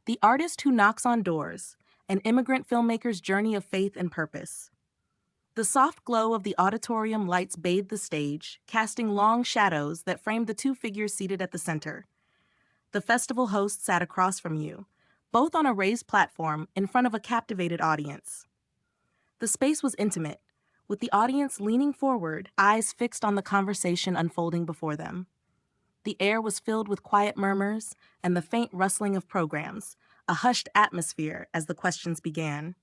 The Artist Who Knocks on Doors, an immigrant filmmaker's journey of faith and purpose. The soft glow of the auditorium lights bathed the stage, casting long shadows that framed the two figures seated at the center. The festival host sat across from you, both on a raised platform in front of a captivated audience. The space was intimate, with the audience leaning forward, eyes fixed on the conversation unfolding before them. The air was filled with quiet murmurs and the faint rustling of programs, a hushed atmosphere as the questions began.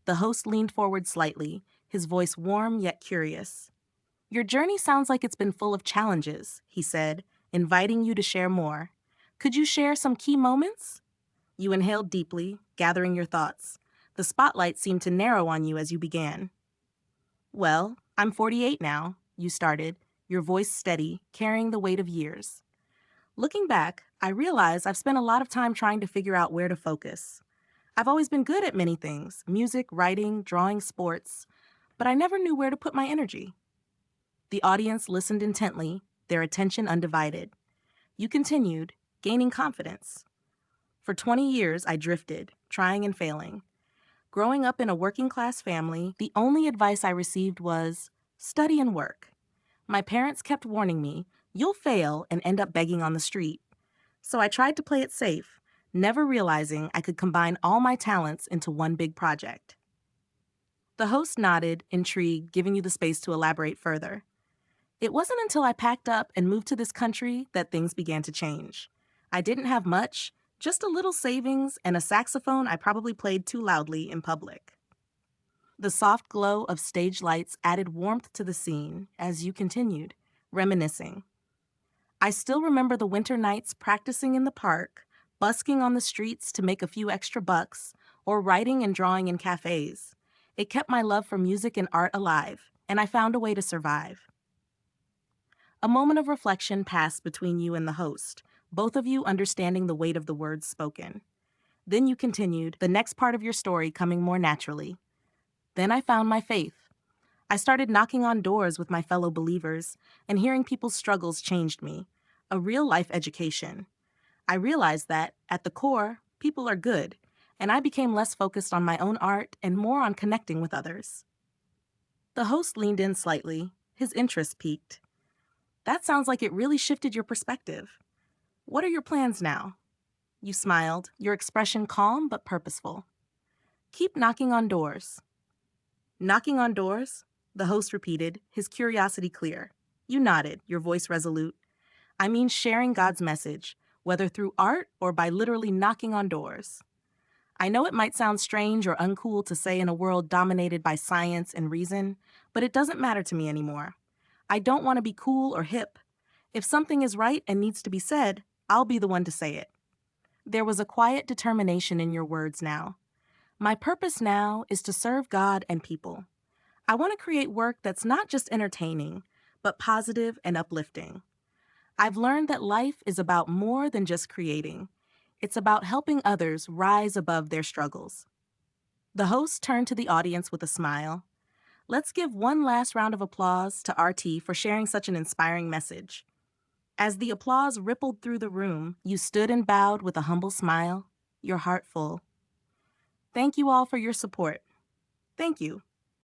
The host leaned forward slightly, his voice warm yet curious. "Your journey sounds like it's been full of challenges," he said, inviting you to share more. "Could you share some key moments?" You inhaled deeply, gathering your thoughts. The spotlight seemed to narrow on you as you began. "Well, I'm 48 now," you started, your voice steady, carrying the weight of years. "Looking back, I realize I've spent a lot of time trying to figure out where to focus. I've always been good at many things, music, writing, drawing, sports, but I never knew where to put my energy." The audience listened intently, their attention undivided. You continued, gaining confidence. "For 20 years, I drifted, trying and failing. Growing up in a working-class family, the only advice I received was, study and work. My parents kept warning me, you'll fail and end up begging on the street. So I tried to play it safe, never realizing I could combine all my talents into one big project." The host nodded, intrigued, giving you the space to elaborate further. "It wasn't until I packed up and moved to this country that things began to change. I didn't have much, just a little savings and a saxophone I probably played too loudly in public." The soft glow of stage lights added warmth to the scene as you continued, reminiscing. "I still remember the winter nights practicing in the park, busking on the streets to make a few extra bucks, or writing and drawing in cafes. It kept my love for music and art alive, and I found a way to survive." A moment of reflection passed between you and the host, both of you understanding the weight of the words spoken. Then you continued, the next part of your story coming more naturally. "Then I found my faith. I started knocking on doors with my fellow believers, and hearing people's struggles changed me. A real-life education. I realized that, at the core, people are good, and I became less focused on my own art and more on connecting with others." The host leaned in slightly, his interest piqued. "That sounds like it really shifted your perspective. What are your plans now?" You smiled, your expression calm but purposeful. "Keep knocking on doors." "Knocking on doors?" the host repeated, his curiosity clear. You nodded, your voice resolute. "I mean sharing God's message, whether through art or by literally knocking on doors. I know it might sound strange or uncool to say in a world dominated by science and reason, but it doesn't matter to me anymore. I don't want to be cool or hip. If something is right and needs to be said, I'll be the one to say it." There was a quiet determination in your words now. "My purpose now is to serve God and people. I want to create work that's not just entertaining, but positive and uplifting. I've learned that life is about more than just creating. It's about helping others rise above their struggles." The host turned to the audience with a smile. "Let's give one last round of applause to RT for sharing such an inspiring message." As the applause rippled through the room, you stood and bowed with a humble smile, your heart full. "Thank you all for your support." "Thank you."